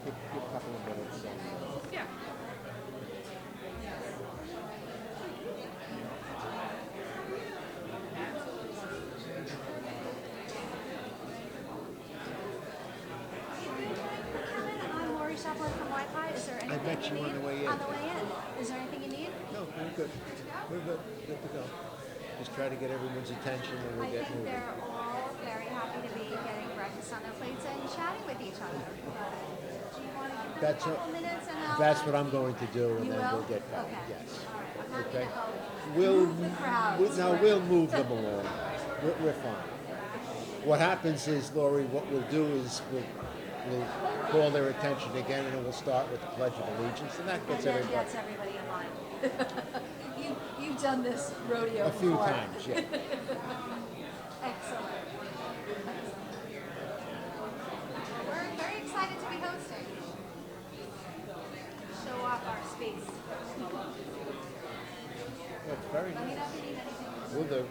Give a couple of minutes. Yeah. I'm Lori Shepard from Wi-Fi. Is there I anything met you you on need the way in. on the way in? Is there anything you need? No, we're good. We're good. Good to go. Just try to get everyone's attention and I we'll get think moving. they're all very happy to be getting breakfast on their plates and chatting with each other. Do you want to give them That's a couple minutes and I'll... That's what I'm going to do, and You then will? we'll get going. Okay. Yes. All right. I'm happy Okay. to help We'll move the crowd. we'll move them along. We're fine. What happens is, Lori, what we'll do is we'll call their attention again, and we'll start with the Pledge of Allegiance, and that And gets then everybody gets everybody in line. You've done this rodeo a few before. times. Yeah. Excellent. We're very excited to be hosting. Show off our space. That's very Let me nice. know if you need anything. We'll do.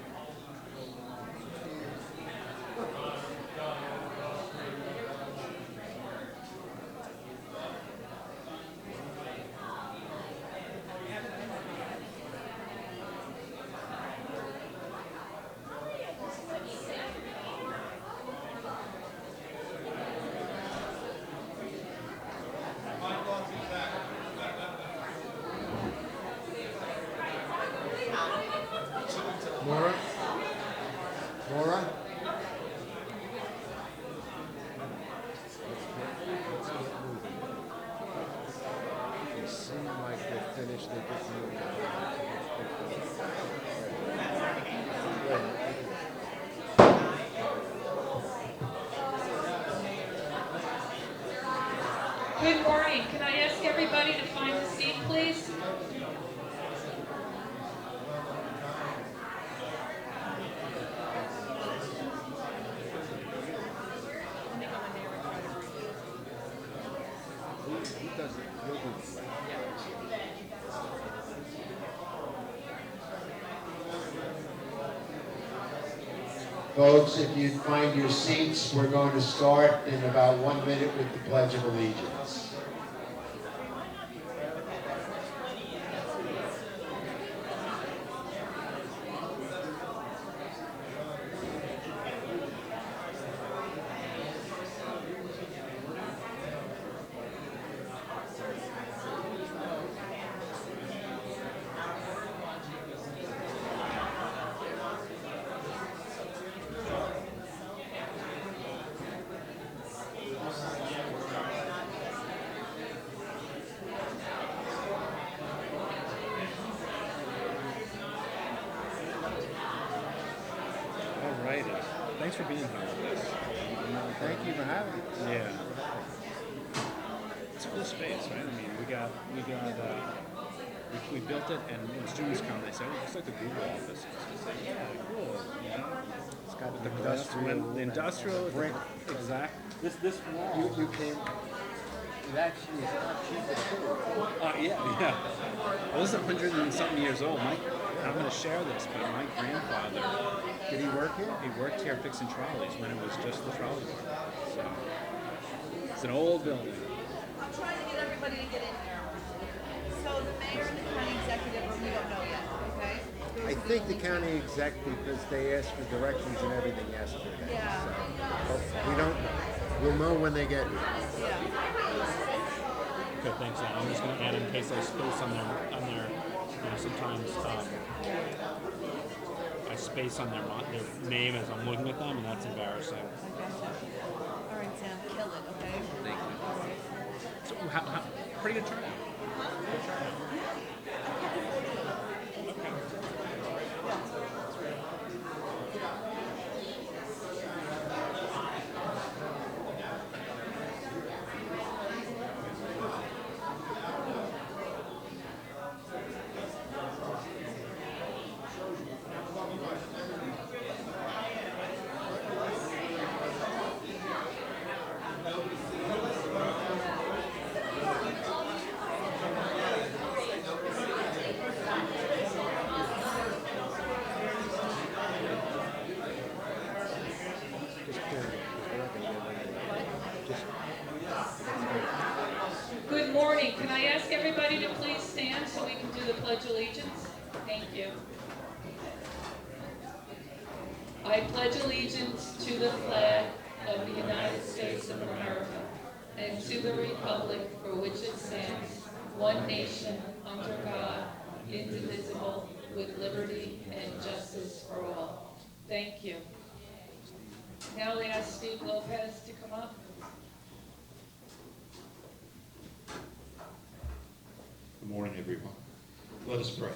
Nora? Nora? Let's get moving. They seem like they're finished. They just moved Good morning. Can I ask everybody to find a seat, please? Who does it? You'll do it. Folks, if you'd find your seats, we're going to start in about 1 minute with the Pledge of Allegiance. All righty. Thanks for being here. Thank you for having us. Yeah. It's a cool space, right? I mean, we built it, and when students come, they say, "Oh, it's like the Google office." It's like, yeah, cool. You know, It's got the industrial, brick. exact. This wall. You came. It actually is not cheaper too. Yeah. Well, this is 100 and something years old. I'm going to share this, but my grandfather, Did he work here? he worked here fixing trolleys when it was just the trolley work. So it's an old building. I'm trying to get everybody to get in here. So the mayor and the county executive, we don't know yet, okay? I think the county exec, because they asked for directions and everything yesterday. Yeah. So, but we don't know. We'll know when they get here. Yeah. Good, thanks. I'm just going to add in case I space on their, sometimes I space on their name as I'm looking at them, and that's embarrassing. All right, Sam, kill it, okay? Thank you. So, pretty good turnout. Good turnout. Okay, can I ask everybody to please stand so we can do the Pledge of Allegiance? Thank you. I pledge allegiance to the flag of the United States of America and to the republic for which it stands, one nation, under God, indivisible, with liberty and justice for all. Thank you. Now I ask Steve Lopez to come up. Good morning, everyone. Let us pray.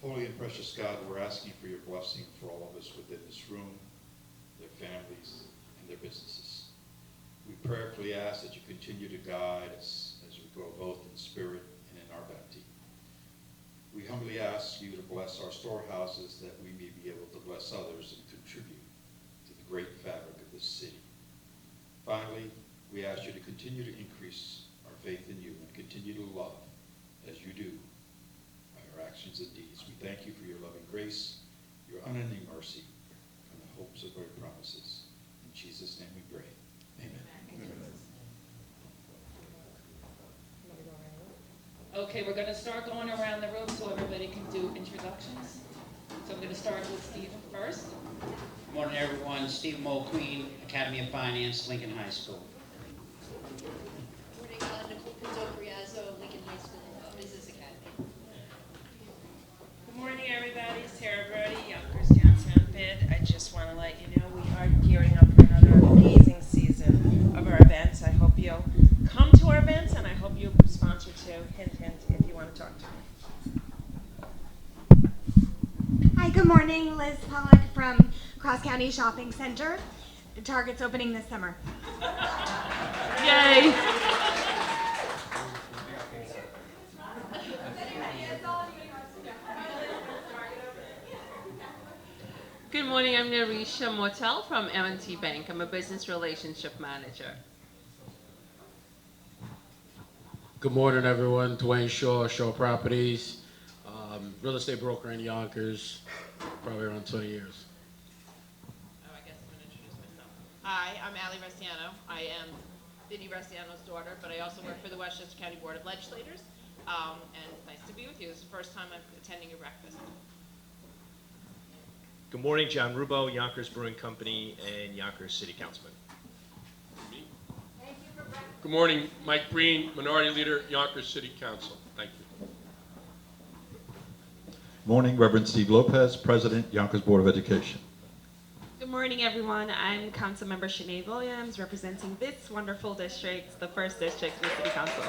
Holy and precious God, we're asking for your blessing for all of us within this room, their families, and their businesses. We prayerfully ask that you continue to guide us as we grow both in spirit and in our bounty. We humbly ask you to bless our storehouses that we may be able to bless others and contribute to the great fabric of this city. Finally, we ask you to continue to increase our faith in you and continue to love as you do by our actions and deeds. We thank you for your loving grace, your unending mercy, and the hopes of our promises. In Jesus' name we pray. Amen. Okay, we're going to start going around the room so everybody can do introductions. So I'm going to start with Stephen first. Good morning, everyone. Steve Mulqueen, Academy of Finance, Lincoln High School. Morning, Nicole Pinto-Briazzo, Lincoln High School Business Academy. Good morning, everybody. Sarah Brody, Yonkers Downtown Bid. I just want to let you know we are gearing up for another amazing season of our events. I hope you'll come to our events, and I hope you sponsor too. Hint, hint, if you want to talk to me. Hi, good morning. Liz Pollock from Cross County Shopping Center. The Target's opening this summer. Yay! Good morning, I'm Narisha Motel from M&T Bank. I'm a business relationship manager. Good morning, everyone. Dwayne Shaw, Shaw Properties, real estate broker in Yonkers, probably around 20 years. Oh, I guess I'm going to introduce myself. Hi, I'm Allie Restiano. I am Vinnie Restiano's daughter, but I also work for the Westchester County Board of Legislators. And it's nice to be with you. This is the first time I'm attending your breakfast. Good morning, John Rubo, Yonkers Brewing Company and Yonkers City Councilman. Good morning, Mike Breen, Minority Leader, Yonkers City Council. Thank you. Morning, Reverend Steve Lopez, President, Yonkers Board of Education. Good morning, everyone. I'm Councilmember Sinead Williams, representing this wonderful district, the first district in the City Council.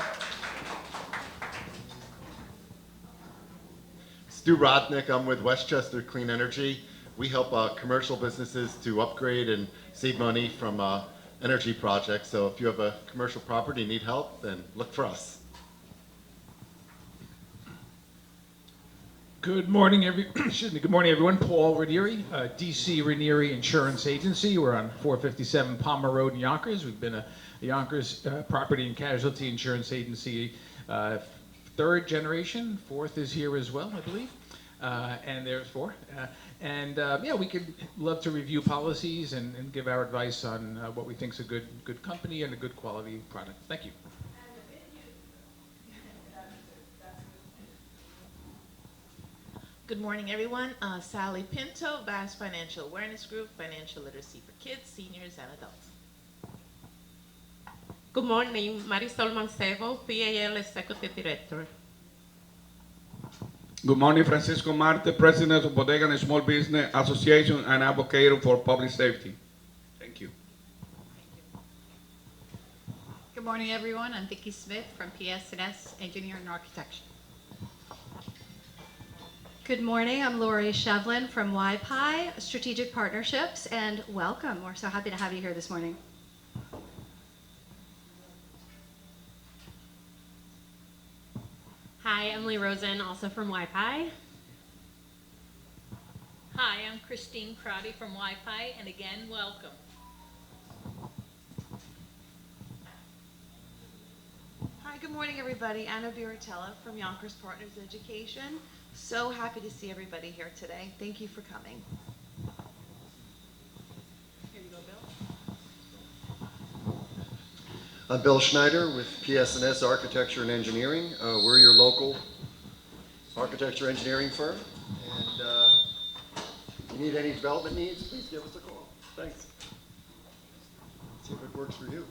Stu Rodnick, I'm with Westchester Clean Energy. We help commercial businesses to upgrade and save money from energy projects. So if you have a commercial property, need help, then look for us. Good morning, Good morning, everyone. Paul Ranieri, DC Ranieri Insurance Agency. We're on 457 Palmer Road in Yonkers. We've been a Yonkers property and casualty insurance agency, third generation. Fourth is here as well, I believe. And there's four. Yeah, we could love to review policies and give our advice on what we think is a good company and a good quality product. Thank you. Good morning, everyone. Sally Pinto, Vast Financial Awareness Group, Financial Literacy for Kids, Seniors, and Adults. Good morning, Marisol Mancebo, PAL Executive Director. Good morning, Francisco Marte, President of Bodega and Small Business Association and advocate for public safety. Thank you. Good morning, everyone. I'm Vicki Smith from PS&S Engineering and Architecture. Good morning, I'm Lori Shevlin from YPI Strategic Partnerships, and welcome. We're so happy to have you here this morning. Hi, Emily Rosen, also from YPI. Hi, I'm Christine Crowdy from YPI, and again, welcome. Hi, good morning, everybody. Anna Viratella from Yonkers Partners Education. So happy to see everybody here today. Thank you for coming. Here you go, Bill. I'm Bill Schneider with PS&S Architecture and Engineering. We're your local architecture engineering firm. And if you need any development needs, please give us a call. Thanks. See if it works for you.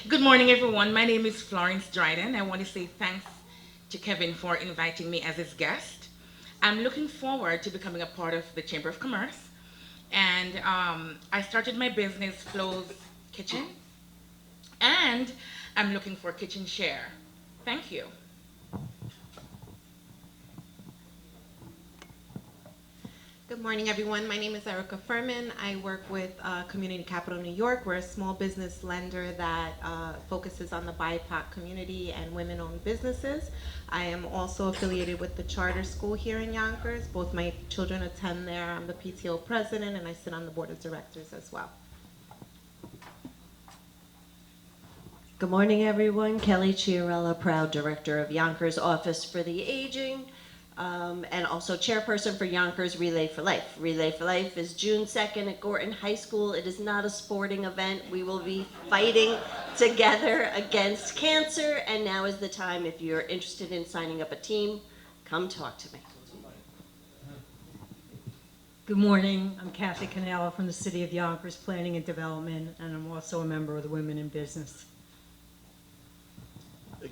Good morning, everyone. My name is Florence Dryden. I want to say thanks to Kevin for inviting me as his guest. I'm looking forward to becoming a part of the Chamber of Commerce. And I started my business, Flo's Kitchen, and I'm looking for a kitchen share. Thank you. Good morning, everyone. My name is Erica Furman. I work with Community Capital New York. We're a small business lender that focuses on the BIPOC community and women-owned businesses. I am also affiliated with the charter school here in Yonkers. Both my children attend there. I'm the PTO president, and I sit on the board of directors as well. Good morning, everyone. Kelly Chiarella, proud director of Yonkers Office for the Aging. And also chairperson for Yonkers Relay for Life. Relay for Life is June 2nd at Gorton High School. It is not a sporting event. We will be fighting together against cancer, and now is the time. If you're interested in signing up a team, come talk to me. Good morning. I'm Kathy Canala from the City of Yonkers Planning and Development, and I'm also a member of the Women in Business.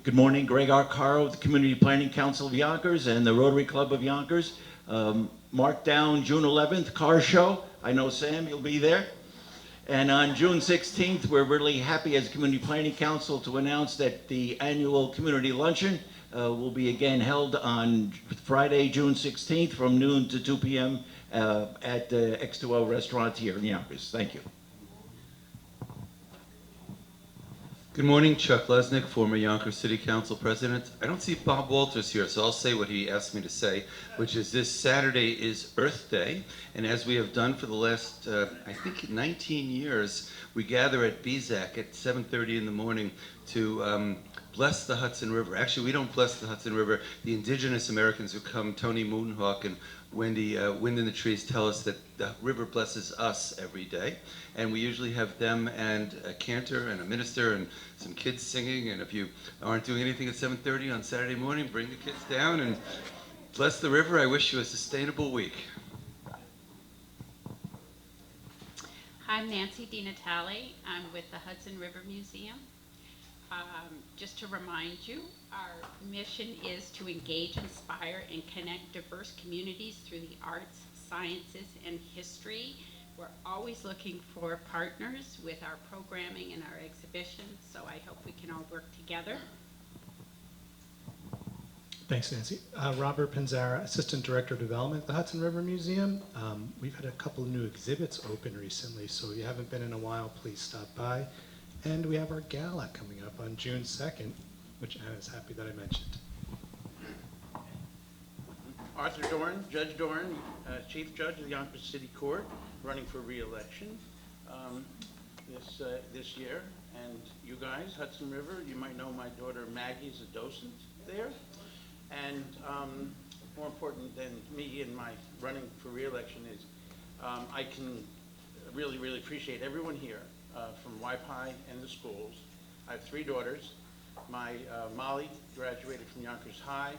Good morning, Greg Arcaro of the Community Planning Council of Yonkers and the Rotary Club of Yonkers. Mark down June 11th, car show. I know Sam, you'll be there. And on June 16th, we're really happy as a Community Planning Council to announce that the annual community luncheon will be again held on Friday, June 16th from noon to 2 p.m. At the X2O restaurant here in Yonkers. Thank you. Good morning, Chuck Lesnick, former Yonkers City Council President. I don't see Bob Walters here, so I'll say what he asked me to say, which is this Saturday is Earth Day, and as we have done for the last, I think, 19 years, we gather at BZAC at 7:30 in the morning to bless the Hudson River. Actually, we don't bless the Hudson River. The indigenous Americans who come, Tony Moonhawk and Wendy Wind in the Trees, tell us that the river blesses us every day. And we usually have them and a cantor and a minister and some kids singing. And if you aren't doing anything at 7:30 on Saturday morning, bring the kids down and bless the river. I wish you a sustainable week. I'm Nancy DiNatale. I'm with the Hudson River Museum. Just to remind you, our mission is to engage, inspire, and connect diverse communities through the arts, sciences, and history. We're always looking for partners with our programming and our exhibitions, so I hope we can all work together. Thanks, Nancy. Robert Panzara, Assistant Director of Development at the Hudson River Museum. We've had a couple of new exhibits open recently, so if you haven't been in a while, please stop by. And we have our gala coming up on June 2nd, which Anna's happy that I mentioned. Arthur Dorn, Judge Dorn, Chief Judge of the Yonkers City Court, running for re-election this year. And you guys, Hudson River, you might know my daughter Maggie is a docent there. And more important than me and my running for re-election is I can really, really appreciate everyone here from YPI and the schools. I have 3 daughters. My Molly graduated from Yonkers High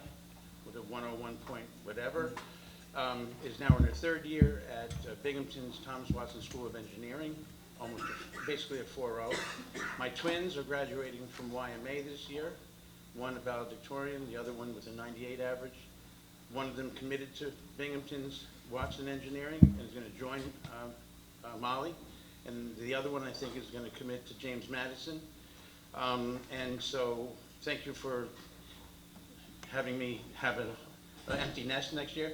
with a 101 point whatever, is now in her 3rd year at Binghamton's Thomas Watson School of Engineering, basically a 4.0. My twins are graduating from YMA this year, one a valedictorian, the other one with a 98 average. One of them committed to Binghamton's Watson Engineering and is going to join Molly. And the other one, I think, is going to commit to James Madison. And so thank you for having me have an empty nest next year.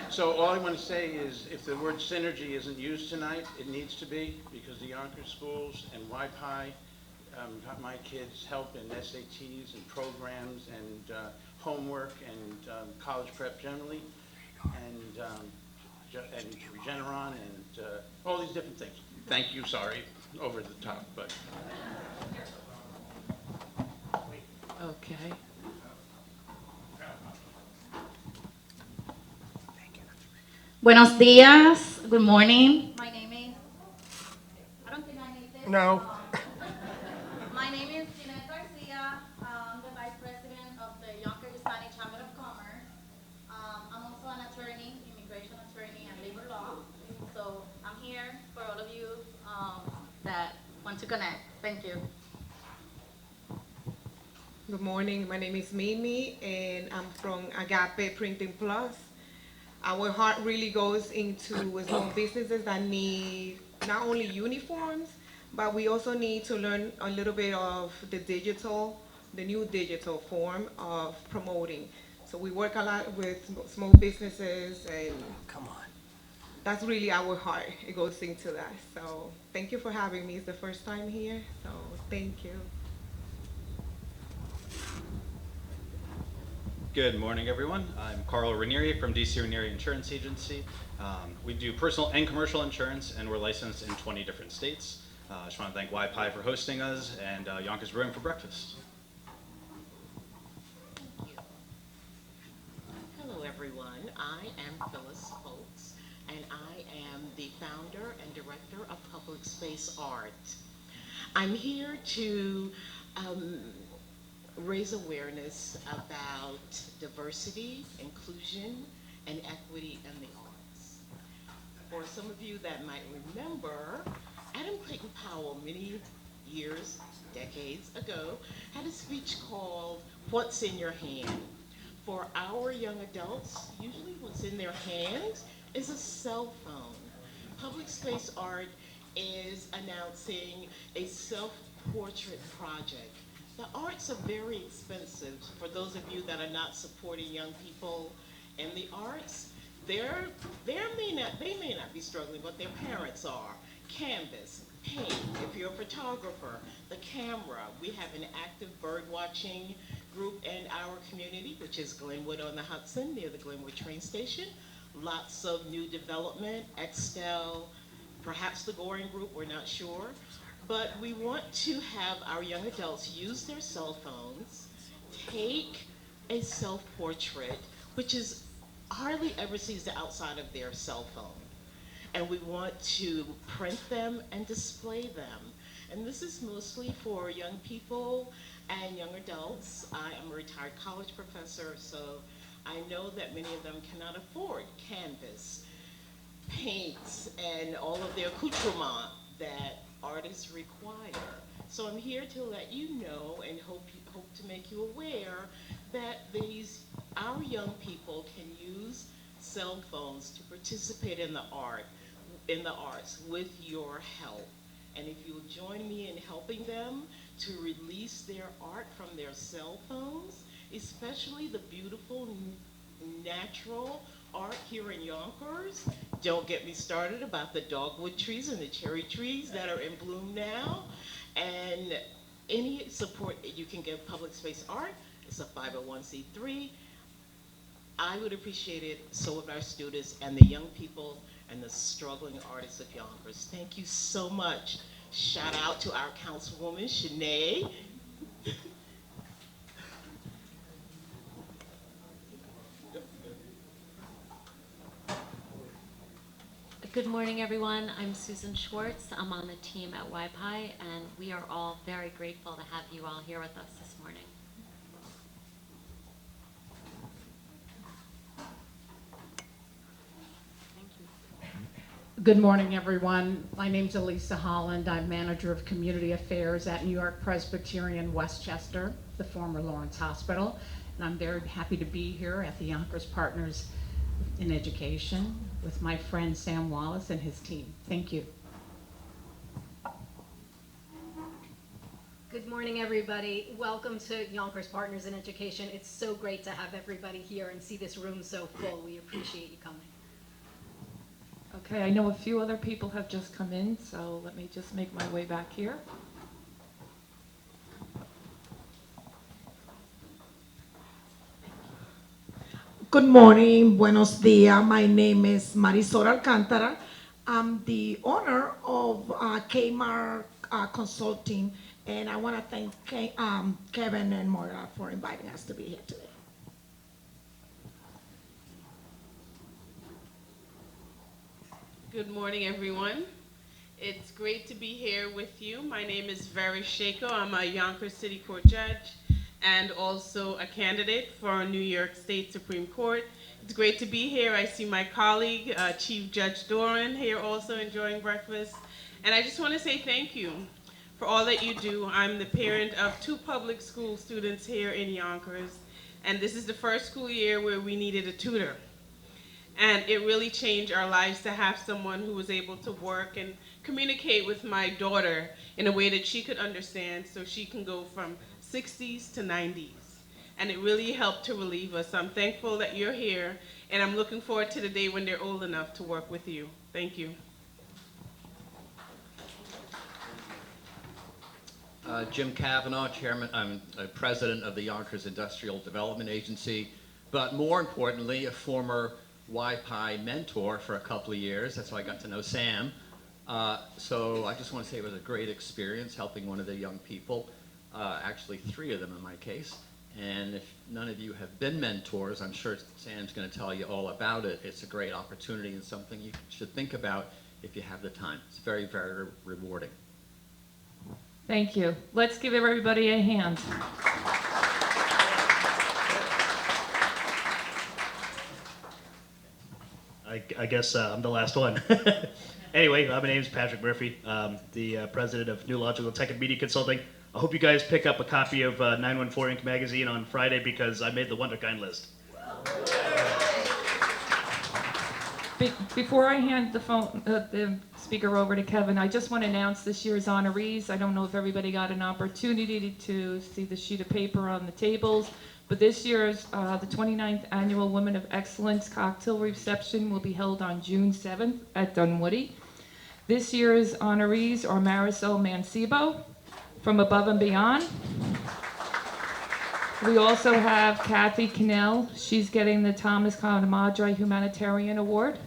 So all I want to say is if the word synergy isn't used tonight, it needs to be, because the Yonkers schools and YPI got my kids help in SATs and programs and homework and college prep generally. And Regeneron and all these different things. Thank you, sorry, over the top, but. Okay. Buenos días. Good morning. My name is. I don't think I need this. No. My name is Jeanette Garcia. I'm the Vice President of the Yonkers Hispanic Chamber of Commerce. I'm also an attorney, immigration attorney and labor law. So I'm here for all of you that want to connect. Thank you. Good morning. My name is Mimi, and I'm from Agape Printing Plus. Our heart really goes into small businesses that need not only uniforms, but we also need to learn a little bit of the new digital form of promoting. So we work a lot with small businesses, and that's really our heart. It goes into that. So thank you for having me. It's the first time here, so thank you. Good morning, everyone. I'm Carl Ranieri from DC Ranieri Insurance Agency. We do personal and commercial insurance, and we're licensed in 20 different states. I just want to thank YPI for hosting us and Yonkers Brewing for breakfast. Hello, everyone. I am Phyllis Holtz, and I am the founder and director of Public Space Art. I'm here to raise awareness about diversity, inclusion, and equity in the arts. For some of you that might remember, Adam Clayton Powell, many years, decades ago, had a speech called What's in Your Hand? For our young adults, usually what's in their hands is a cell phone. Public Space Art is announcing a self-portrait project. The arts are very expensive. For those of you that are not supporting young people in the arts, they may not be struggling, but their parents are. Canvas, paint, if you're a photographer, the camera. We have an active bird watching group in our community, which is Glenwood on the Hudson, near the Glenwood train station. Lots of new development, Extel, perhaps the Goring Group, we're not sure. But we want to have our young adults use their cell phones, take a self-portrait, which is hardly ever sees the outside of their cell phone. And we want to print them and display them. And this is mostly for young people and young adults. I am a retired college professor, so I know that many of them cannot afford canvas, paints, and all of their accoutrement that artists require. So I'm here to let you know and hope to make you aware that our young people can use cell phones to participate in the arts with your help. And if you'll join me in helping them to release their art from their cell phones, especially the beautiful natural art here in Yonkers. Don't get me started about the dogwood trees and the cherry trees that are in bloom now. And any support that you can give Public Space Art, it's a 501c3. I would appreciate it, so would our students and the young people and the struggling artists of Yonkers. Thank you so much. Shout out to our Councilwoman, Shanae. Good morning, everyone. I'm Susan Schwartz. I'm on the team at YPI, and we are all very grateful to have you all here with us this morning. Good morning, everyone. My name's Elisa Holland. I'm Manager of Community Affairs at New York Presbyterian Westchester, the former Lawrence Hospital. And I'm very happy to be here at the Yonkers Partners in Education with my friend Sam Wallace and his team. Thank you. Good morning, everybody. Welcome to Yonkers Partners in Education. It's so great to have everybody here and see this room so full. We appreciate you coming. Okay, I know a few other people have just come in, so let me just make my way back here. Good morning, buenos dias. My name is Marisol Alcantara. I'm the owner of Kmart Consulting, and I want to thank Kevin and Moira for inviting us to be here today. Good morning, everyone. It's great to be here with you. My name is Veri Shako. I'm a Yonkers City Court judge and also a candidate for New York State Supreme Court. It's great to be here. I see my colleague, Chief Judge Doran, here also enjoying breakfast. And I just want to say thank you for all that you do. I'm the parent of 2 public school students here in Yonkers, and this is the first school year where we needed a tutor. And it really changed our lives to have someone who was able to work and communicate with my daughter in a way that she could understand so she can go from 60s to 90s. And it really helped to relieve us. I'm thankful that you're here, and I'm looking forward to the day when they're old enough to work with you. Thank you. Jim Kavanaugh, Chairman, I'm President of the Yonkers Industrial Development Agency, but more importantly, a former YPI mentor for a couple of years. That's how I got to know Sam. So I just want to say it was a great experience helping one of the young people, actually 3 of them in my case. And if none of you have been mentors, I'm sure Sam's going to tell you all about it. It's a great opportunity and something you should think about if you have the time. It's very, very rewarding. Thank you. Let's give everybody a hand. I guess I'm the last one. Anyway, my name is Patrick Murphy, the president of New Logical Tech and Media Consulting. I hope you guys pick up a copy of 914 Inc. magazine on Friday because I made the Wonderkind list. Before I hand the speaker over to Kevin, I just want to announce this year's honorees. I don't know if everybody got an opportunity to see the sheet of paper on the tables, but this year's the 29th Annual Women of Excellence cocktail reception will be held on June 7th at Dunwoody. This year's honorees are Marisol Mancebo from Above and Beyond. We also have Kathy Cannell. She's getting the Thomas Camadre Humanitarian Award.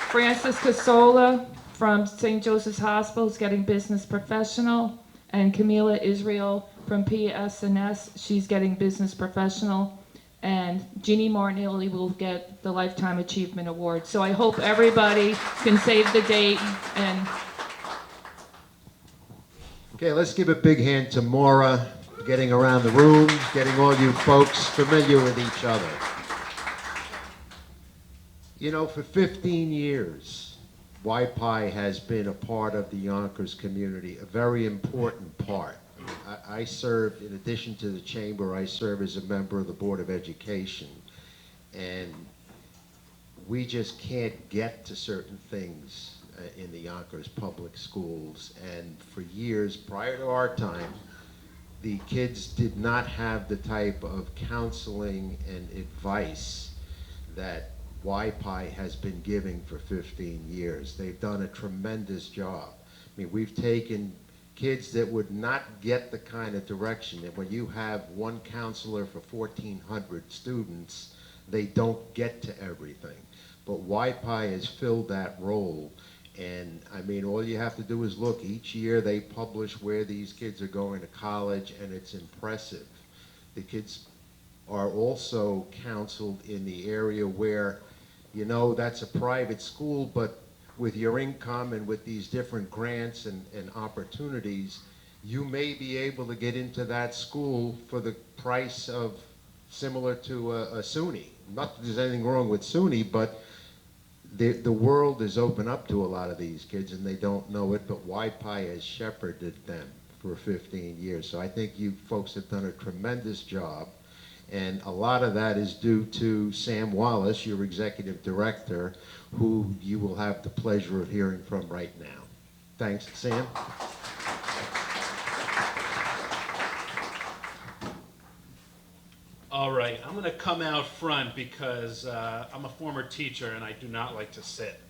Frances Casola from St. Joseph's Hospital is getting Business Professional. And Camila Israel from PSNS, she's getting Business Professional. And Jeannie Martinelli will get the Lifetime Achievement Award. So I hope everybody can save the date and... Okay, let's give a big hand to Maura, getting around the room, getting all you folks familiar with each other. You know, for 15 years, YPI has been a part of the Yonkers community, a very important part. I serve, in addition to the chamber, I serve as a member of the Board of Education. And we just can't get to certain things in the Yonkers public schools. And for years, prior to our time, the kids did not have the type of counseling and advice that YPI has been giving for 15 years. They've done a tremendous job. I mean, we've taken kids that would not get the kind of direction that when you have one counselor for 1,400 students, they don't get to everything. But YPI has filled that role. And I mean, all you have to do is look. Each year they publish where these kids are going to college, and it's impressive. The kids are also counseled in the area where, you know, that's a private school, but with your income and with these different grants and opportunities, you may be able to get into that school for the price of similar to a SUNY. Not that there's anything wrong with SUNY, but the world is open up to a lot of these kids and they don't know it, but YPI has shepherded them for 15 years. So I think you folks have done a tremendous job. And a lot of that is due to Sam Wallace, your executive director, who you will have the pleasure of hearing from right now. Thanks, Sam. All right, I'm going to come out front because I'm a former teacher and I do not like to sit.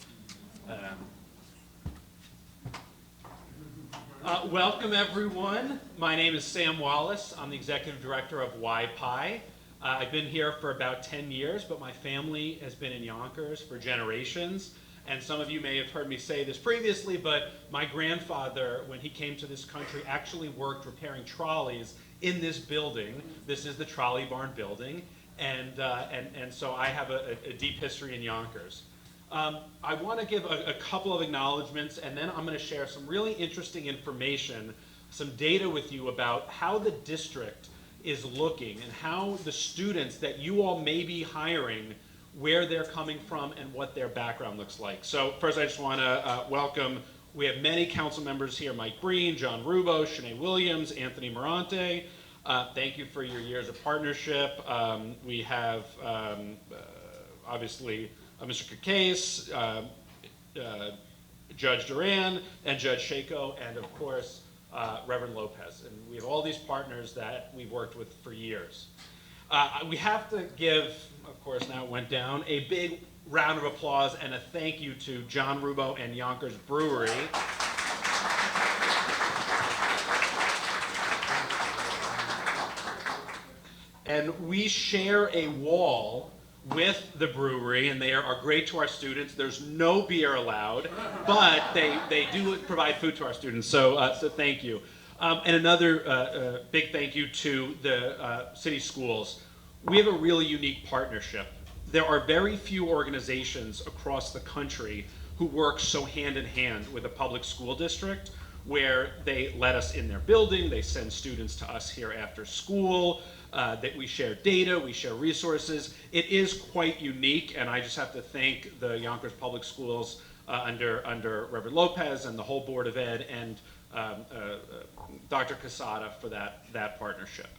Welcome, everyone. My name is Sam Wallace. I'm the executive director of YPI. I've been here for about 10 years, but my family has been in Yonkers for generations. And some of you may have heard me say this previously, but my grandfather, when he came to this country, actually worked repairing trolleys in this building. This is the Trolley Barn building. And so I have a deep history in Yonkers. I want to give a couple of acknowledgments, and then I'm going to share some really interesting information, some data with you about how the district is looking and how the students that you all may be hiring, where they're coming from and what their background looks like. So first I just want to welcome, we have many council members here, Mike Breen, John Rubo, Shanae Williams, Anthony Morante. Thank you for your years of partnership. We have obviously Mr. Kakase, Judge Duran, and Judge Shako, and of course, Reverend Lopez. And we have all these partners that we've worked with for years. We have to give, of course, now it went down, a big round of applause and a thank you to John Rubo and Yonkers Brewery. And we share a wall with the brewery, and they are great to our students. There's no beer allowed, but they do provide food to our students, so thank you. And another big thank you to the city schools. We have a really unique partnership. There are very few organizations across the country who work so hand in hand with a public school district, where they let us in their building, they send students to us here after school, that we share data, we share resources. It is quite unique, and I just have to thank the Yonkers Public Schools under Reverend Lopez and the whole Board of Ed and Dr. Casada for that partnership.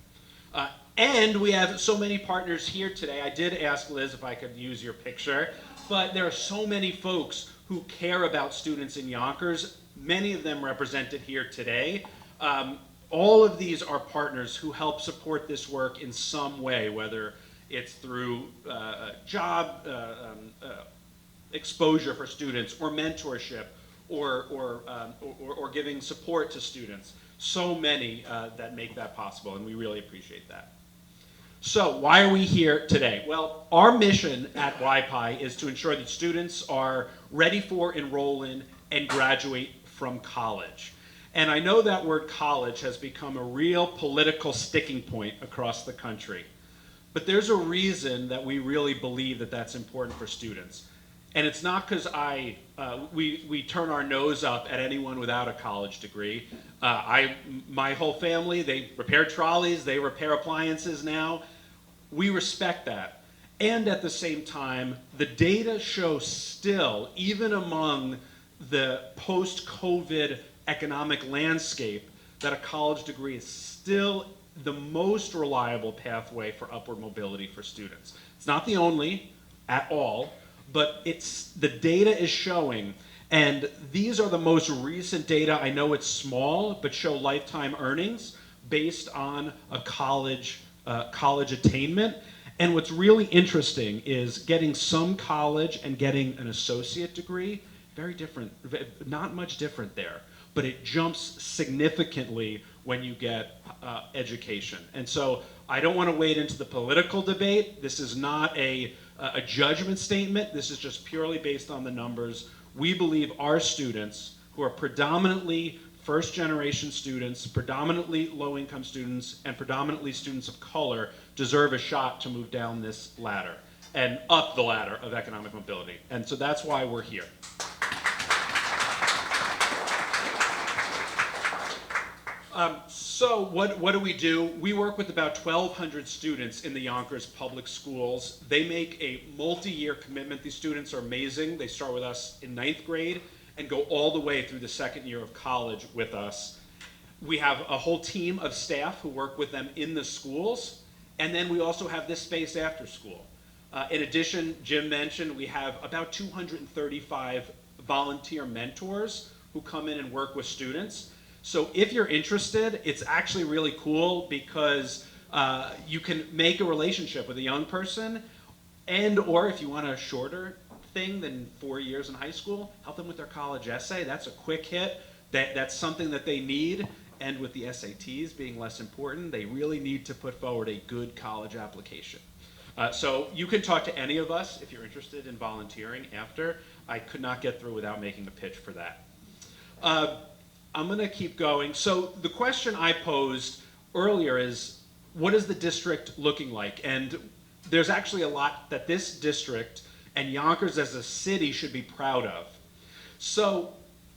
And we have so many partners here today. I did ask Liz if I could use your picture, but there are so many folks who care about students in Yonkers, many of them represented here today. All of these are partners who help support this work in some way, whether it's through job exposure for students, or mentorship, or giving support to students. So many that make that possible, and we really appreciate that. So why are we here today? Well, our mission at YPI is to ensure that students are ready for, enroll in, and graduate from college. And I know that word college has become a real political sticking point across the country. But there's a reason that we really believe that that's important for students. And it's not because we turn our nose up at anyone without a college degree. My whole family, they repair trolleys, they repair appliances now. We respect that. And at the same time, the data shows still, even among the post-COVID economic landscape, that a college degree is still the most reliable pathway for upward mobility for students. It's not the only at all, but the data is showing, and these are the most recent data. I know it's small, but show lifetime earnings based on a college attainment. And what's really interesting is getting some college and getting an associate degree, very different, not much different there, but it jumps significantly when you get education. And so I don't want to wade into the political debate. This is not a judgment statement. This is just purely based on the numbers. We believe our students, who are predominantly first-generation students, predominantly low-income students, and predominantly students of color, deserve a shot to move down this ladder and up the ladder of economic mobility. And so that's why we're here. So what do we do? We work with about 1,200 students in the Yonkers Public Schools. They make a multi-year commitment. These students are amazing. They start with us in 9th grade and go all the way through the 2nd year of college with us. We have a whole team of staff who work with them in the schools, and then we also have this space after school. In addition, Jim mentioned we have about 235 volunteer mentors who come in and work with students. So if you're interested, it's actually really cool because you can make a relationship with a young person, and or if you want a shorter thing than 4 years in high school, help them with their college essay. That's a quick hit. That's something that they need. And with the SATs being less important, they really need to put forward a good college application. So you can talk to any of us if you're interested in volunteering after. I could not get through without making a pitch for that. I'm going to keep going. So the question I posed earlier is, what is the district looking like? And there's actually a lot that this district and Yonkers as a city should be proud of. So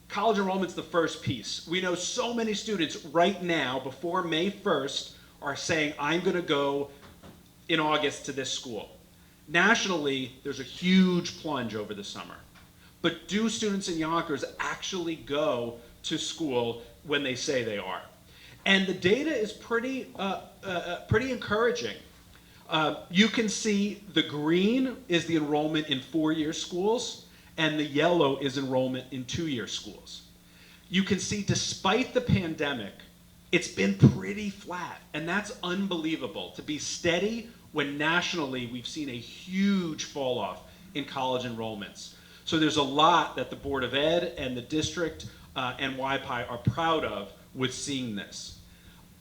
college enrollment's the first piece. We know so many students right now, before May 1st, are saying, I'm going to go in August to this school. Nationally, there's a huge plunge over the summer. But do students in Yonkers actually go to school when they say they are? And the data is pretty encouraging. You can see the green is the enrollment in 4-year schools, and the yellow is enrollment in 2-year schools. You can see despite the pandemic, it's been pretty flat, and that's unbelievable to be steady when nationally we've seen a huge fall off in college enrollments. So there's a lot that the Board of Ed and the district and YPI are proud of with seeing this.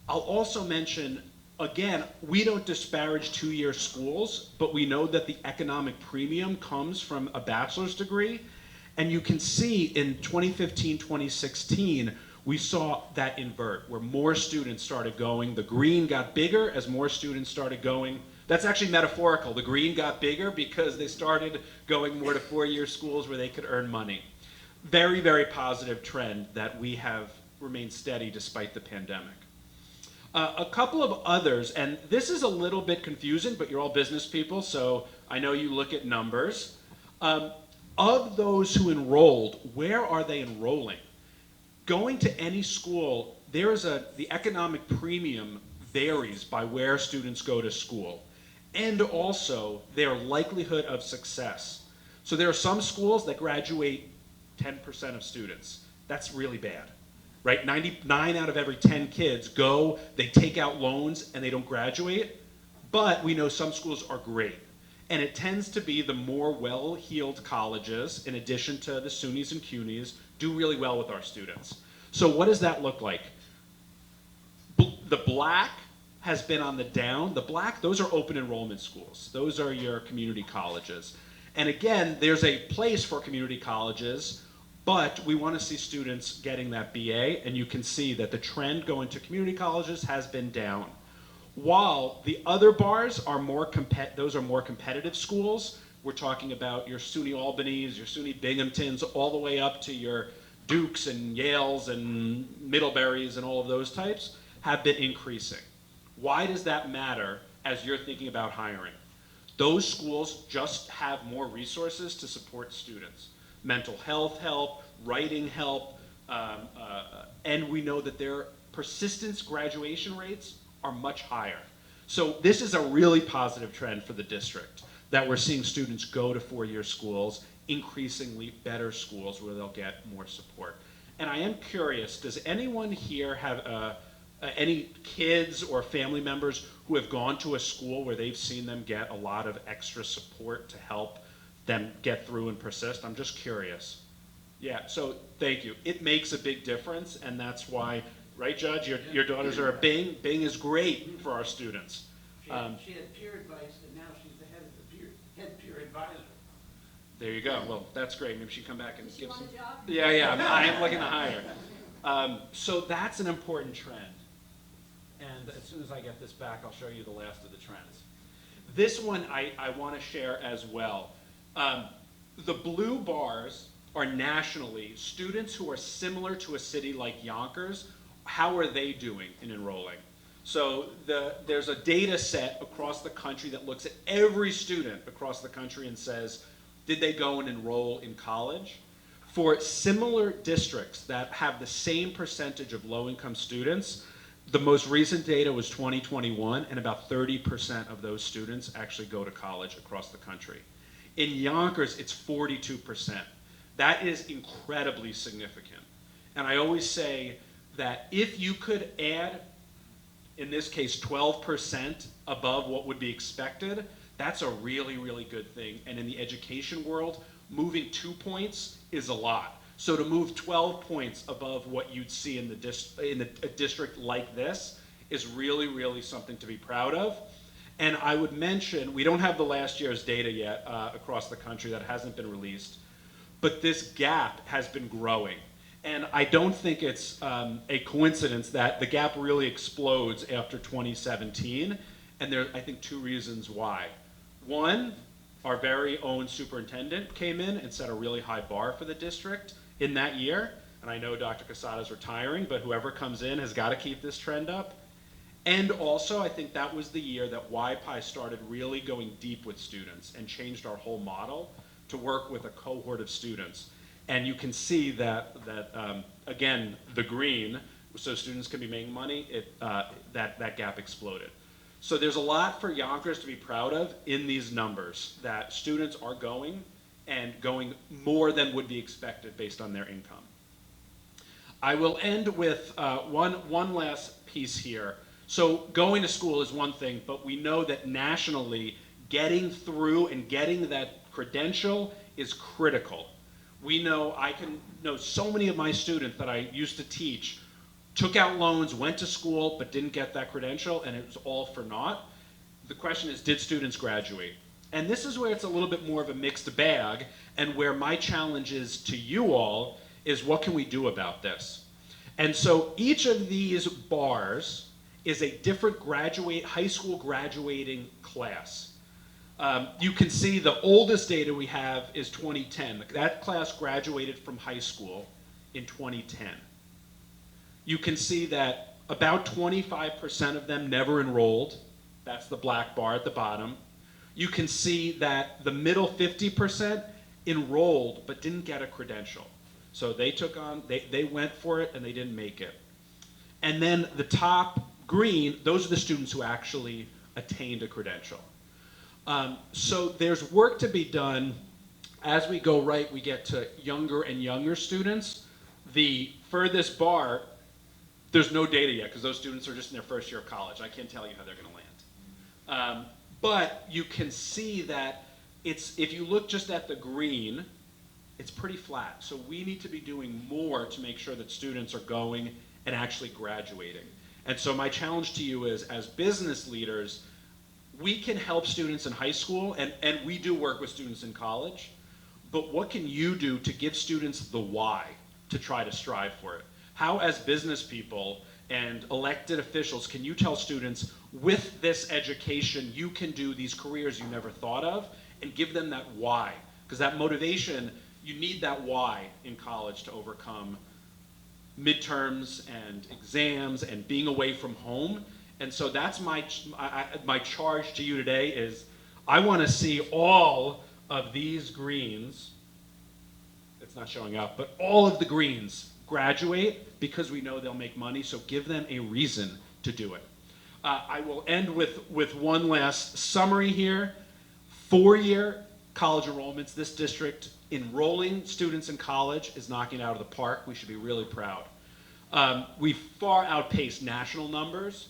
I'll also mention, again, we don't disparage 2-year schools, but we know that the economic premium comes from a bachelor's degree. And you can see in 2015, 2016, we saw that invert, where more students started going. The green got bigger as more students started going. That's actually metaphorical. The green got bigger because they started going more to 4-year schools where they could earn money. Very, very positive trend that we have remained steady despite the pandemic. A couple of others, and this is a little bit confusing, but you're all business people, so I know you look at numbers. Of those who enrolled, where are they enrolling? Going to any school, the economic premium varies by where students go to school, and also their likelihood of success. So there are some schools that graduate 10% of students. That's really bad, right? 99 out of every 10 kids go, they take out loans, and they don't graduate. But we know some schools are great. And it tends to be the more well-heeled colleges, in addition to the SUNYs and CUNYs, do really well with our students. So what does that look like? The black has been on the down. The black, those are open enrollment schools. Those are your community colleges. And again, there's a place for community colleges, but we want to see students getting that BA, and you can see that the trend going to community colleges has been down. While the other bars are those are more competitive schools. We're talking about your SUNY Albanys, your SUNY Binghamtons, all the way up to your Dukes and Yales and Middleburys and all of those types have been increasing. Why does that matter as you're thinking about hiring? Those schools just have more resources to support students. Mental health help, writing help, and we know that their persistence graduation rates are much higher. So this is a really positive trend for the district, that we're seeing students go to 4-year schools, increasingly better schools where they'll get more support. And I am curious, does anyone here have any kids or family members who have gone to a school where they've seen them get a lot of extra support to help them get through and persist? I'm just curious. Yeah, so thank you. It makes a big difference, and that's why, right, Judge? Your daughters are a Bing. Bing is great for our students. She had peer advice, and now she's the head peer advisor. There you go. Well, that's great. Maybe she can come back and give some. Want a job? Yeah, I am looking to hire. So that's an important trend. And as soon as I get this back, I'll show you the last of the trends. This one I want to share as well. The blue bars are nationally students who are similar to a city like Yonkers. How are they doing in enrolling? So there's a data set across the country that looks at every student across the country and says, did they go and enroll in college? For similar districts that have the same percentage of low-income students, the most recent data was 2021, and about 30% of those students actually go to college across the country. In Yonkers, it's 42%. That is incredibly significant. And I always say that if you could add, in this case, 12% above what would be expected, that's a really, really good thing. And in the education world, moving 2 points is a lot. So to move 12 points above what you'd see in a district like this is really, really something to be proud of. And I would mention, we don't have the last year's data yet across the country, that hasn't been released, but this gap has been growing. And I don't think it's a coincidence that the gap really explodes after 2017. And there are, I think, 2 reasons why. One, our very own superintendent came in and set a really high bar for the district in that year. And I know Dr. Casada's retiring, but whoever comes in has got to keep this trend up. And also, I think that was the year that YPI started really going deep with students and changed our whole model to work with a cohort of students. And you can see that again, the green, so students can be making money, that gap exploded. So there's a lot for Yonkers to be proud of in these numbers, that students are going and going more than would be expected based on their income. I will end with one last piece here. So going to school is one thing, but we know that nationally, getting through and getting that credential is critical. We know, I can know so many of my students that I used to teach took out loans, went to school, but didn't get that credential, and it was all for naught. The question is, did students graduate? And this is where it's a little bit more of a mixed bag, and where my challenge is to you all is, what can we do about this? And so each of these bars is a different high school graduating class. You can see the oldest data we have is 2010. That class graduated from high school in 2010. You can see that about 25% of them never enrolled. That's the black bar at the bottom. You can see that the middle 50% enrolled but didn't get a credential. So they went for it and they didn't make it. And then the top green, those are the students who actually attained a credential. So there's work to be done. As we go right, we get to younger and younger students. The furthest bar, there's no data yet because those students are just in their first year of college. I can't tell you how they're going to land. But you can see that if you look just at the green, it's pretty flat. So we need to be doing more to make sure that students are going and actually graduating. And so my challenge to you is, as business leaders, we can help students in high school, and we do work with students in college, but what can you do to give students the why to try to strive for it? How, as business people and elected officials, can you tell students, with this education, you can do these careers you never thought of, and give them that why? Because that motivation, you need that why in college to overcome midterms and exams and being away from home. And so that's my charge to you today is, I want to see all of these greens, it's not showing up, but all of the greens graduate because we know they'll make money, so give them a reason to do it. I will end with one last summary here. 4-year college enrollments, this district enrolling students in college is knocking it out of the park. We should be really proud. We far outpaced national numbers.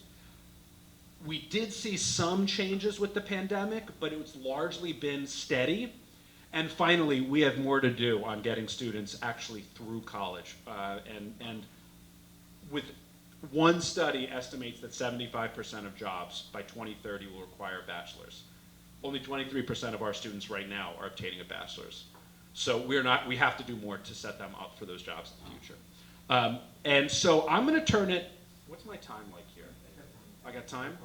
We did see some changes with the pandemic, but it's largely been steady. And finally, we have more to do on getting students actually through college. And with one study estimates that 75% of jobs by 2030 will require a bachelor's. Only 23% of our students right now are obtaining a bachelor's. So we have to do more to set them up for those jobs in the future. And so I'm gonna turn it, what's my time like here? I got time?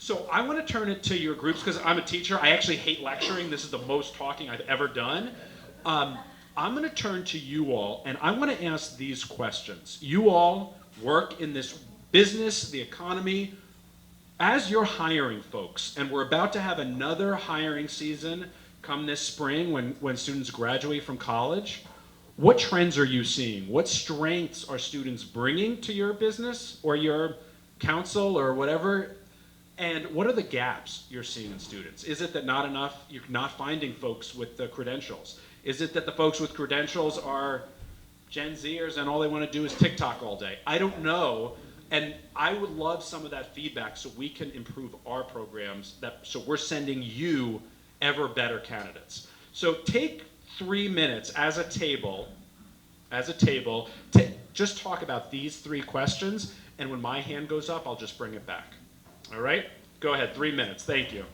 So I want to turn it to your groups because I'm a teacher. I actually hate lecturing. This is the most talking I've ever done. I'm going to turn to you all, and I want to ask these questions. You all work in this business, the economy. As you're hiring folks, and we're about to have another hiring season come this spring when students graduate from college, what trends are you seeing? What strengths are students bringing to your business or your council or whatever? And what are the gaps you're seeing in students? Is it that you're not finding folks with the credentials? Is it that the folks with credentials are Gen Zers and all they want to do is TikTok all day? I don't know. And I would love some of that feedback so we can improve our programs, so we're sending you ever better candidates. So take 3 minutes as a table to just talk about these 3 questions, and when my hand goes up, I'll just bring it back. All right? Go ahead, 3 minutes. Thank you.